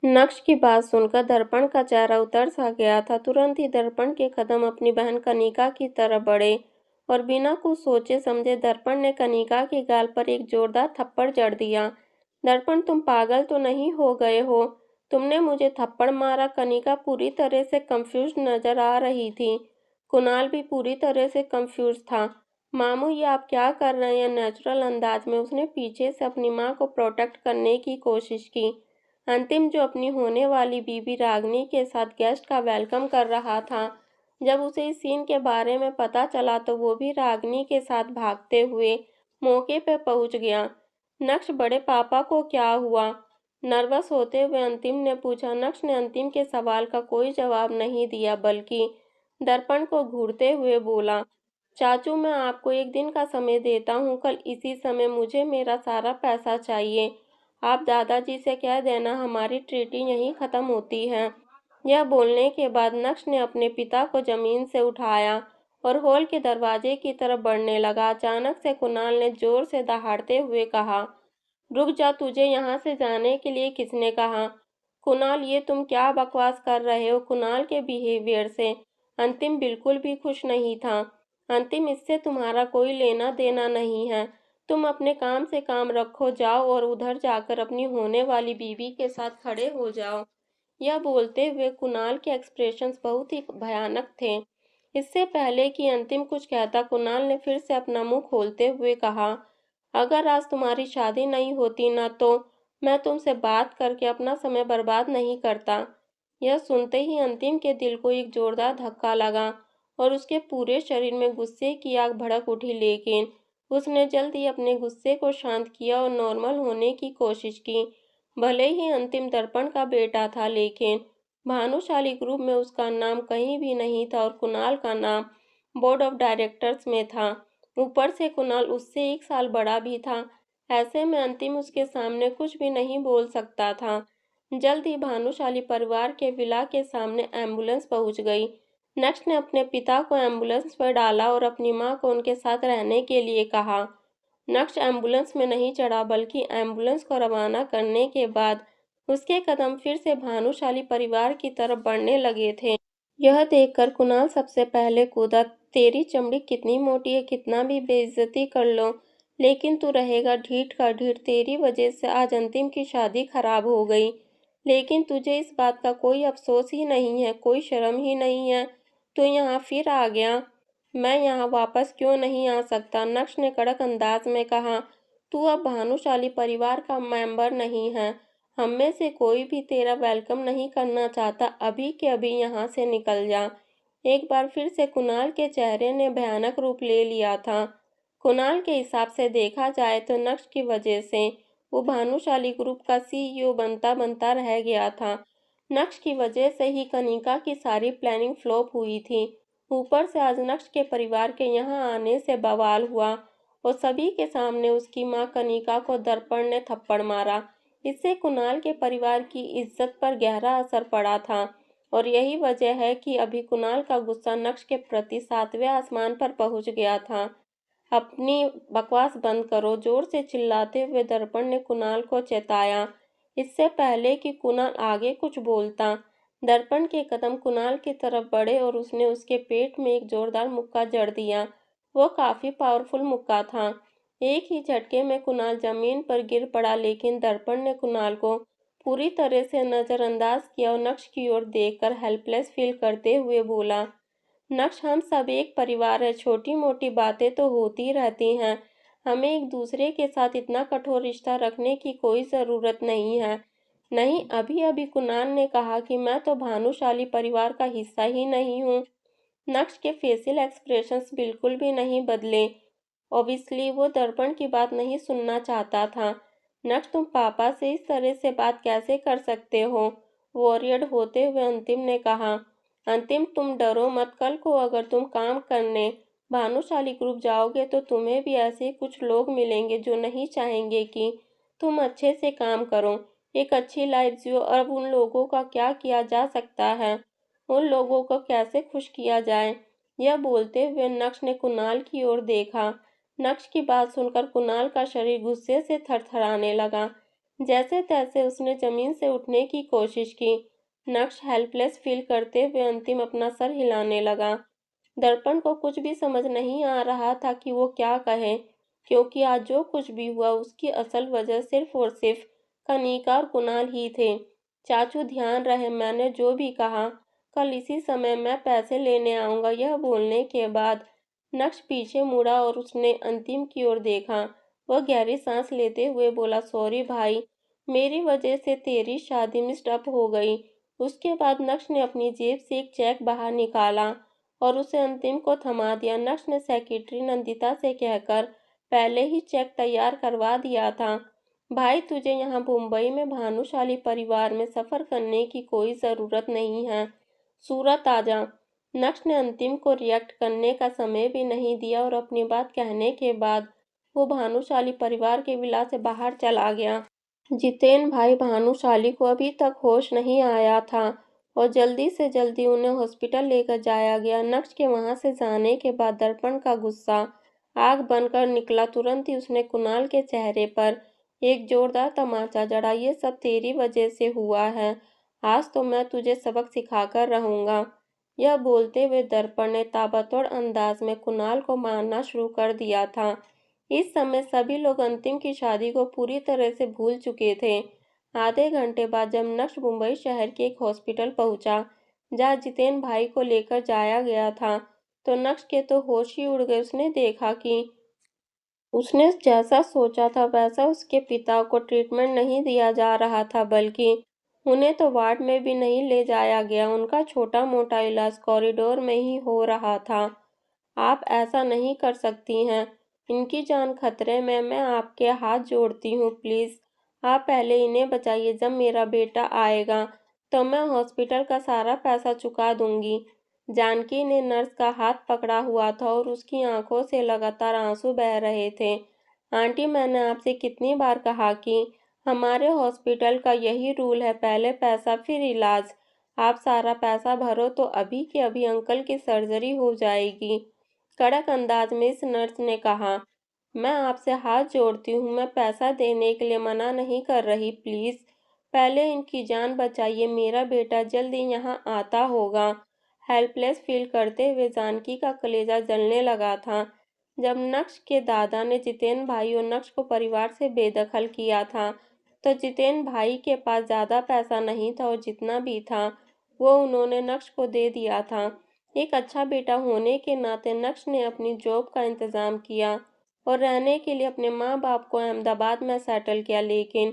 नक्श की बात सुनकर दर्पण का चेहरा उतर सा गया था। तुरंत ही दर्पण के कदम अपनी बहन कनिका की तरफ बढ़े और बिना कुछ सोचे समझे दर्पण ने कनिका के गाल पर एक जोरदार थप्पड़ जड़ दिया। दर्पण, तुम पागल तो नहीं हो गए हो? तुमने मुझे थप्पड़ मारा? कनिका पूरी तरह से कंफ्यूज नजर आ रही थी। कुणाल भी पूरी तरह से कंफ्यूज था। मामू, ये आप क्या कर रहे हैं? नेचुरल अंदाज में उसने पीछे से अपनी माँ को प्रोटेक्ट करने की कोशिश की। अंतिम, जो अपनी होने वाली बीवी रागिनी के साथ गेस्ट का वेलकम कर रहा था, जब उसे इस सीन के बारे में पता चला तो वो भी रागिनी के साथ भागते हुए मौके पर पहुंच गया। नक्श, बड़े पापा को क्या हुआ? नर्वस होते हुए अंतिम ने पूछा। नक्श ने अंतिम के सवाल का कोई जवाब नहीं दिया, बल्कि दर्पण को घूरते हुए बोला, चाचू, मैं आपको एक दिन का समय देता हूँ। कल इसी समय मुझे मेरा सारा पैसा चाहिए। आप दादाजी से कह देना हमारी ट्रीटी यहीं खत्म होती है। यह बोलने के बाद नक्श ने अपने पिता को जमीन से उठाया और हॉल के दरवाजे की तरफ बढ़ने लगा। अचानक से कुणाल ने जोर से दहाड़ते हुए कहा, रुक जा, तुझे यहाँ से जाने के लिए किसने कहा? कुणाल, ये तुम क्या बकवास कर रहे हो? कुणाल के बिहेवियर से अंतिम बिल्कुल भी खुश नहीं था। अंतिम, इससे तुम्हारा कोई लेना देना नहीं है। तुम अपने काम से काम रखो, जाओ और उधर जाकर अपनी होने वाली बीवी के साथ खड़े हो जाओ। यह बोलते हुए कुणाल के एक्सप्रेशंस बहुत ही भयानक थे। इससे पहले कि अंतिम कुछ कहता, कुणाल ने फिर से अपना मुंह खोलते हुए कहा, अगर आज तुम्हारी शादी नहीं होती ना, तो मैं तुमसे बात करके अपना समय बर्बाद नहीं करता। यह सुनते ही अंतिम के दिल को एक जोरदार धक्का लगा और उसके पूरे शरीर में गुस्से की आग भड़क उठी, लेकिन उसने जल्द ही अपने गुस्से को शांत किया और नॉर्मल होने की कोशिश की। भले ही अंतिम दर्पण का बेटा था, लेकिन भानुशाली ग्रुप में उसका नाम कहीं भी नहीं था और कुणाल का नाम बोर्ड ऑफ डायरेक्टर्स में था। ऊपर से कुणाल उससे 1 साल बड़ा भी था। ऐसे में अंतिम उसके सामने कुछ भी नहीं बोल सकता था। जल्द ही भानुशाली परिवार के विला के सामने एम्बुलेंस पहुंच गई। नक्श ने अपने पिता को एम्बुलेंस पर डाला और अपनी मां को उनके साथ रहने के लिए कहा। नक्श एम्बुलेंस में नहीं चढ़ा, बल्कि एम्बुलेंस को रवाना करने के बाद उसके कदम फिर से भानुशाली परिवार की तरफ बढ़ने लगे थे। यह देखकर कुणाल सबसे पहले कूदा। तेरी चमड़ी कितनी मोटी है, कितना भी बेइज्जती कर लो, लेकिन तू रहेगा ढीठ का ढीठ। तेरी वजह से आज अंतिम की शादी खराब हो गई, लेकिन तुझे इस बात का कोई अफसोस ही नहीं है, कोई शर्म ही नहीं है। तू यहाँ फिर आ गया। मैं यहाँ वापस क्यों नहीं आ सकता? नक्श ने कड़क अंदाज में कहा, तू अब भानुशाली परिवार का मेंबर नहीं है। हम में से कोई भी तेरा वेलकम नहीं करना चाहता। अभी के अभी यहाँ से निकल जा। एक बार फिर से कुणाल के चेहरे ने भयानक रूप ले लिया था। कुणाल के हिसाब से देखा जाए तो नक्श की वजह से वो भानुशाली ग्रुप का सीईओ बनता बनता रह गया था। नक्श की वजह से ही कनिका की सारी प्लानिंग फ्लॉप हुई थी। ऊपर से आज नक्श के परिवार के यहाँ आने से बवाल हुआ और सभी के सामने उसकी माँ कनिका को दर्पण ने थप्पड़ मारा। इससे कुणाल के परिवार की इज्जत पर गहरा असर पड़ा था और यही वजह है कि अभी कुणाल का गुस्सा नक्श के प्रति 7वें आसमान पर पहुंच गया था। अपनी बकवास बंद करो, जोर से चिल्लाते हुए दर्पण ने कुणाल को चेताया। इससे पहले कि कुणाल आगे कुछ बोलता, दर्पण के कदम कुणाल की तरफ बढ़े और उसने उसके पेट में एक जोरदार मुक्का जड़ दिया। वो काफी पावरफुल मुक्का था। एक ही झटके में कुणाल जमीन पर गिर पड़ा, लेकिन दर्पण ने कुणाल को पूरी तरह से नजरअंदाज किया और नक्श की ओर देखकर हेल्पलेस फील करते हुए बोला, नक्श, हम सब एक परिवार है। छोटी मोटी बातें तो होती रहती हैं। हमें एक दूसरे के साथ इतना कठोर रिश्ता रखने की कोई ज़रूरत नहीं है। नहीं, अभी अभी कुणाल ने कहा कि मैं तो भानुशाली परिवार का हिस्सा ही नहीं हूँ। नक्श के फेशियल एक्सप्रेशंस बिल्कुल भी नहीं बदले। ऑब्वियसली वो दर्पण की बात नहीं सुनना चाहता था। नक्श, तुम पापा से इस तरह से बात कैसे कर सकते हो? वॉरियड होते हुए अंतिम ने कहा। अंतिम, तुम डरो मत। कल को अगर तुम काम करने भानुशाली ग्रुप जाओगे तो तुम्हें भी ऐसे कुछ लोग मिलेंगे जो नहीं चाहेंगे कि तुम अच्छे से काम करो, एक अच्छी लाइफ जियो। अब उन लोगों का क्या किया जा सकता है? उन लोगों को कैसे खुश किया जाए? यह बोलते हुए नक्श ने कुणाल की ओर देखा। नक्श की बात सुनकर कुणाल का शरीर गुस्से से थरथराने लगा। जैसे तैसे उसने जमीन से उठने की कोशिश की। नक्श हेल्पलेस फील करते हुए अंतिम अपना सर हिलाने लगा। दर्पण को कुछ भी समझ नहीं आ रहा था कि वो क्या कहे, क्योंकि आज जो कुछ भी हुआ उसकी असल वजह सिर्फ और सिर्फ कनिका और कुणाल ही थे। चाचू ध्यान रहे मैंने जो भी कहा, कल इसी समय मैं पैसे लेने आऊंगा। यह बोलने के बाद नक्श पीछे मुड़ा और उसने अंतिम की ओर देखा। वह गहरी सांस लेते हुए बोला, सॉरी भाई, मेरी वजह से तेरी शादी मिस्ड अप हो गई। उसके बाद नक्श ने अपनी जेब से एक चेक बाहर निकाला और उसे अंतिम को थमा दिया। नक्श ने सेक्रेटरी नंदिता से कहकर पहले ही चेक तैयार करवा दिया था। भाई तुझे यहाँ मुंबई में भानुशाली परिवार में सफर करने की कोई ज़रूरत नहीं है। सूरत आ जा। नक्श ने अंतिम को रिएक्ट करने का समय भी नहीं दिया और अपनी बात कहने के बाद वो भानुशाली परिवार के विला से बाहर चला गया। जितेन भाई भानुशाली को अभी तक होश नहीं आया था और जल्दी से जल्दी उन्हें हॉस्पिटल लेकर जाया गया। नक्श के वहां से जाने के बाद दर्पण का गुस्सा आग बनकर निकला। तुरंत ही उसने कुणाल के चेहरे पर एक जोरदार तमाचा जड़ा। ये सब तेरी वजह से हुआ है, आज तो मैं तुझे सबक सिखाकर रहूंगा। यह बोलते हुए दर्पण ने ताबड़तोड़ अंदाज में कुणाल को मारना शुरू कर दिया था। इस समय सभी लोग अंतिम की शादी को पूरी तरह से भूल चुके थे। आधे घंटे बाद जब नक्श मुंबई शहर के एक हॉस्पिटल पहुंचा, जहां जितेन भाई को लेकर जाया गया था, तो नक्श के तो होश ही उड़ गए। उसने देखा कि उसने जैसा सोचा था वैसा उसके पिता को ट्रीटमेंट नहीं दिया जा रहा था, बल्कि उन्हें तो वार्ड में भी नहीं ले जाया गया। उनका छोटा मोटा इलाज कॉरिडोर में ही हो रहा था। आप ऐसा नहीं कर सकती हैं, इनकी जान खतरे में, मैं आपके हाथ जोड़ती हूँ, प्लीज़ आप पहले इन्हें बचाइए। जब मेरा बेटा आएगा तो मैं हॉस्पिटल का सारा पैसा चुका दूंगी। जानकी ने नर्स का हाथ पकड़ा हुआ था और उसकी आंखों से लगातार आंसू बह रहे थे। आंटी, मैंने आपसे कितनी बार कहा कि हमारे हॉस्पिटल का यही रूल है, पहले पैसा फिर इलाज। आप सारा पैसा भरो तो अभी के अभी अंकल की सर्जरी हो जाएगी। कड़क अंदाज में इस नर्स ने कहा, मैं आपसे हाथ जोड़ती हूँ, मैं पैसा देने के लिए मना नहीं कर रही, प्लीज़ पहले इनकी जान बचाइए, मेरा बेटा जल्दी यहाँ आता होगा। हेल्पलेस फील करते हुए जानकी का कलेजा जलने लगा था। जब नक्श के दादा ने जितेन भाई और नक्श को परिवार से बेदखल किया था, तो जितेन भाई के पास ज़्यादा पैसा नहीं था और जितना भी था वो उन्होंने नक्श को दे दिया था। एक अच्छा बेटा होने के नाते नक्श ने अपनी जॉब का इंतज़ाम किया और रहने के लिए अपने माँ बाप को अहमदाबाद में सेटल किया। लेकिन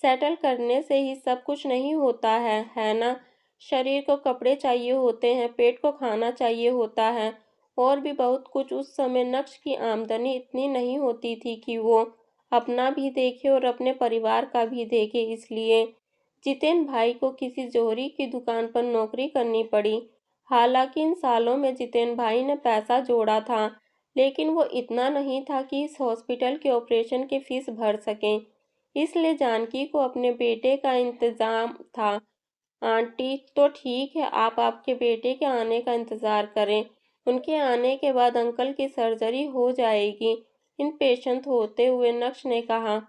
सेटल करने से ही सब कुछ नहीं होता है ना? शरीर को कपड़े चाहिए होते हैं, पेट को खाना चाहिए होता है और भी बहुत कुछ। उस समय नक्श की आमदनी इतनी नहीं होती थी कि वो अपना भी देखे और अपने परिवार का भी देखे, इसलिए जितेन भाई को किसी जोहरी की दुकान पर नौकरी करनी पड़ी। हालांकि इन सालों में जितेन भाई ने पैसा जोड़ा था, लेकिन वो इतना नहीं था कि इस हॉस्पिटल के ऑपरेशन की फीस भर सकें। इसलिए जानकी को अपने बेटे का इंतजाम था। आंटी, तो ठीक है, आप आपके बेटे के आने का इंतजार करें। उनके आने के बाद अंकल की सर्जरी हो जाएगी, इनपेशेंट होते हुए नक्श ने कहा।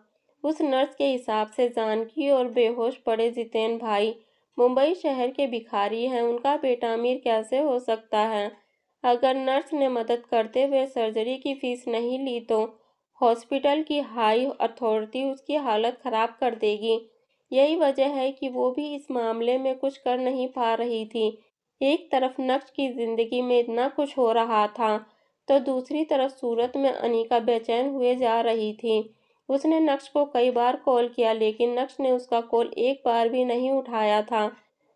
उस नर्स के हिसाब से जानकी और बेहोश पड़े जितेन भाई मुंबई शहर के भिखारी हैं, उनका बेटा अमीर कैसे हो सकता है? अगर नर्स ने मदद करते हुए सर्जरी की फीस नहीं ली तो हॉस्पिटल की हाई अथॉरिटी उसकी हालत खराब कर देगी। यही वजह है कि वो भी इस मामले में कुछ कर नहीं पा रही थी। एक तरफ नक्श की जिंदगी में इतना कुछ हो रहा था, तो दूसरी तरफ सूरत में अनीका बेचैन हुए जा रही थी। उसने नक्श को कई बार कॉल किया, लेकिन नक्श ने उसका कॉल एक बार भी नहीं उठाया था,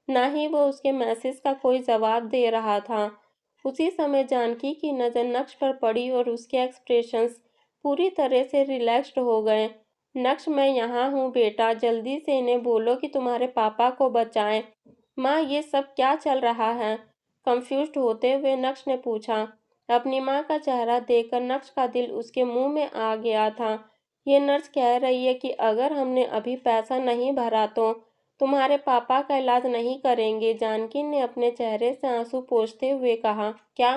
ना ही वो उसके मैसेज का कोई जवाब दे रहा था। उसी समय जानकी की नज़र नक्श पर पड़ी और उसके एक्सप्रेशंस पूरी तरह से रिलैक्स्ड हो गए। नक्श, मैं यहाँ हूँ बेटा, जल्दी से इन्हें बोलो कि तुम्हारे पापा को बचाएं। माँ, ये सब क्या चल रहा है? कंफ्यूज्ड होते हुए नक्श ने पूछा। अपनी माँ का चेहरा देखकर नक्श का दिल उसके मुंह में आ गया था। ये नर्स कह रही है कि अगर हमने अभी पैसा नहीं भरा तो तुम्हारे पापा का इलाज नहीं करेंगे। जानकी ने अपने चेहरे से आंसू पोंछते हुए कहा, क्या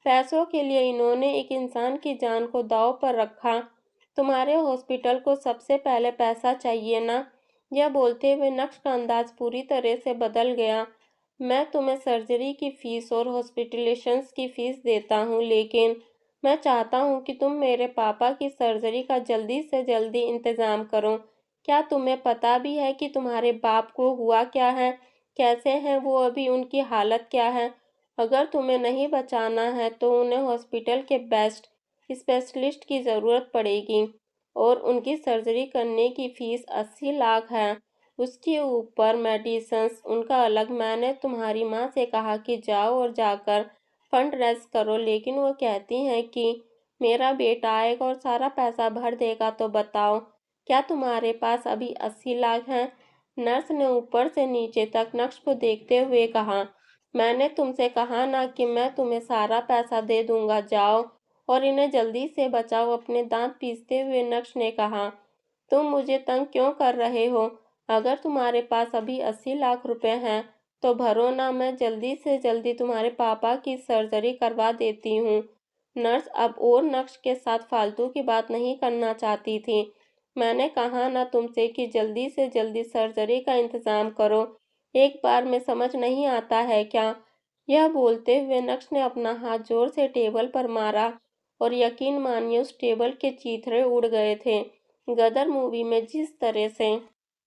पैसों के लिए इन्होंने एक इंसान की जान को दांव पर रखा? तुम्हारे हॉस्पिटल को सबसे पहले पैसा चाहिए ना। यह बोलते हुए नक्श का अंदाज पूरी तरह से बदल गया। मैं तुम्हें सर्जरी की फीस और हॉस्पिटलेशंस की फीस देता हूँ, लेकिन मैं चाहता हूँ कि तुम मेरे पापा की सर्जरी का जल्दी से जल्दी इंतज़ाम करो। क्या तुम्हें पता भी है कि तुम्हारे बाप को हुआ क्या है, कैसे हैं वो अभी, उनकी हालत क्या है? अगर तुम्हें नहीं बचाना है तो उन्हें हॉस्पिटल के बेस्ट स्पेशलिस्ट की ज़रूरत पड़ेगी और उनकी सर्जरी करने की फ़ीस 80 लाख है। उसके ऊपर मेडिसिन्स उनका अलग। मैंने तुम्हारी माँ से कहा कि जाओ और जाकर फंड रेज़ करो, लेकिन वो कहती हैं कि मेरा बेटा आएगा और सारा पैसा भर देगा। तो बताओ, क्या तुम्हारे पास अभी 80 लाख हैं? नर्स ने ऊपर से नीचे तक नक्श को देखते हुए कहा। मैंने तुमसे कहा ना कि मैं तुम्हें सारा पैसा दे दूंगा। जाओ और इन्हें जल्दी से बचाओ। अपने दांत पीसते हुए नक्श ने कहा। तुम मुझे तंग क्यों कर रहे हो? अगर तुम्हारे पास अभी 80 लाख रुपए हैं तो भरो ना, मैं जल्दी से जल्दी तुम्हारे पापा की सर्जरी करवा देती हूँ। नर्स अब और नक्श के साथ फालतू की बात नहीं करना चाहती थी। मैंने कहा ना तुमसे कि जल्दी से जल्दी सर्जरी का इंतज़ाम करो। एक बार में समझ नहीं आता है क्या? यह बोलते हुए नक्श ने अपना हाथ जोर से टेबल पर मारा और यकीन मानिए उस टेबल के चीथड़े उड़ गए थे। गदर मूवी में जिस तरह से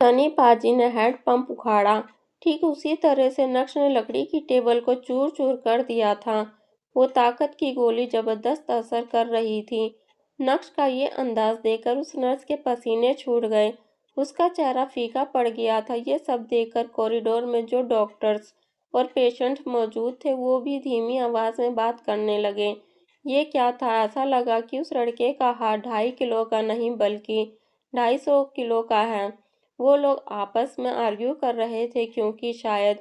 सनी पाजी ने हैंड पंप उखाड़ा, ठीक उसी तरह से नक्श ने लकड़ी की टेबल को चूर चूर कर दिया था। वो ताकत की गोली जबरदस्त असर कर रही थी। नक्श का ये अंदाज देखकर उस नर्स के पसीने छूट गए। उसका चेहरा फीका पड़ गया था। ये सब देखकर कॉरिडोर में जो डॉक्टर्स और पेशेंट मौजूद थे वो भी धीमी आवाज में बात करने लगे। ये क्या था? ऐसा लगा कि उस लड़के का हाथ 2.5 किलो का नहीं बल्कि 250 किलो का है। वो लोग आपस में आर्ग्यू कर रहे थे क्योंकि शायद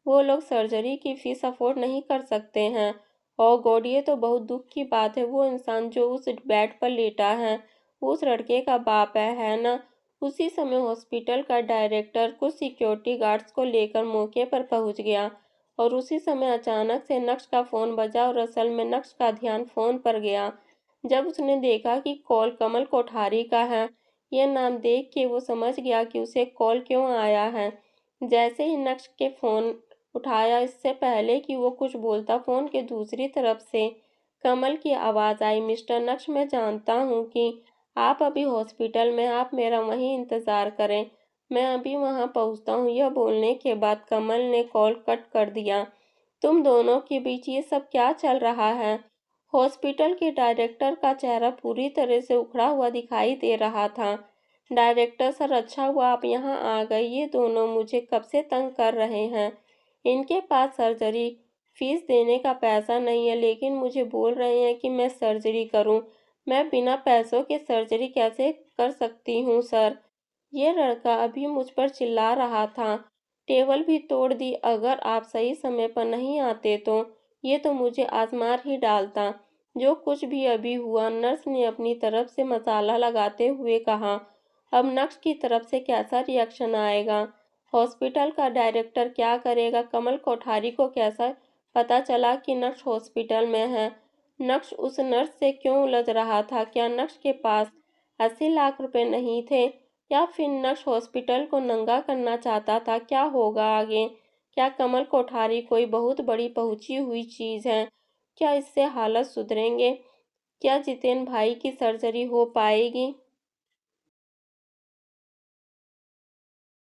वो लोग सर्जरी की फीस अफोर्ड नहीं कर सकते हैं। ओह गॉड, ये तो बहुत दुख की बात है। वो इंसान जो उस बेड पर लेटा है वो उस लड़के का बाप है ना? उसी समय हॉस्पिटल का डायरेक्टर कुछ सिक्योरिटी गार्ड्स को लेकर मौके पर पहुंच गया और उसी समय अचानक से नक्श का फोन बजा और असल में नक्श का ध्यान फोन पर गया। जब उसने देखा कि कॉल कमल कोठारी का है, यह नाम देख के वो समझ गया कि उसे कॉल क्यों आया है। जैसे ही नक्श के फोन उठाया, इससे पहले कि वो कुछ बोलता, फोन के दूसरी तरफ से कमल की आवाज़ आई। मिस्टर नक्श, मैं जानता हूँ कि आप अभी हॉस्पिटल में, आप मेरा वहीं इंतज़ार करें, मैं अभी वहाँ पहुँचता हूँ। यह बोलने के बाद कमल ने कॉल कट कर दिया। तुम दोनों के बीच ये सब क्या चल रहा है? हॉस्पिटल के डायरेक्टर का चेहरा पूरी तरह से उखड़ा हुआ दिखाई दे रहा था। डायरेक्टर सर, अच्छा हुआ आप यहाँ आ गए। ये दोनों मुझे कब से तंग कर रहे हैं। इनके पास सर्जरी फीस देने का पैसा नहीं है, लेकिन मुझे बोल रहे हैं कि मैं सर्जरी करूं। मैं बिना पैसों के सर्जरी कैसे कर सकती हूँ सर? ये लड़का अभी मुझ पर चिल्ला रहा था। टेबल भी तोड़ दी। अगर आप सही समय पर नहीं आते तो ये तो मुझे आजमार ही डालता। जो कुछ भी अभी हुआ, नर्स ने अपनी तरफ से मसाला लगाते हुए कहा। अब नक्श की तरफ से कैसा रिएक्शन आएगा? हॉस्पिटल का डायरेक्टर क्या करेगा? कमल कोठारी को कैसा पता चला कि नक्श हॉस्पिटल में है? नक्श उस नर्स से क्यों उलझ रहा था? क्या नक्श के पास 80 लाख रुपए नहीं थे, या फिर नक्श हॉस्पिटल को नंगा करना चाहता था? क्या होगा आगे? क्या कमल कोठारी कोई बहुत बड़ी पहुंची हुई चीज है? क्या इससे हालत सुधरेंगे? क्या जितेन भाई की सर्जरी हो पाएगी?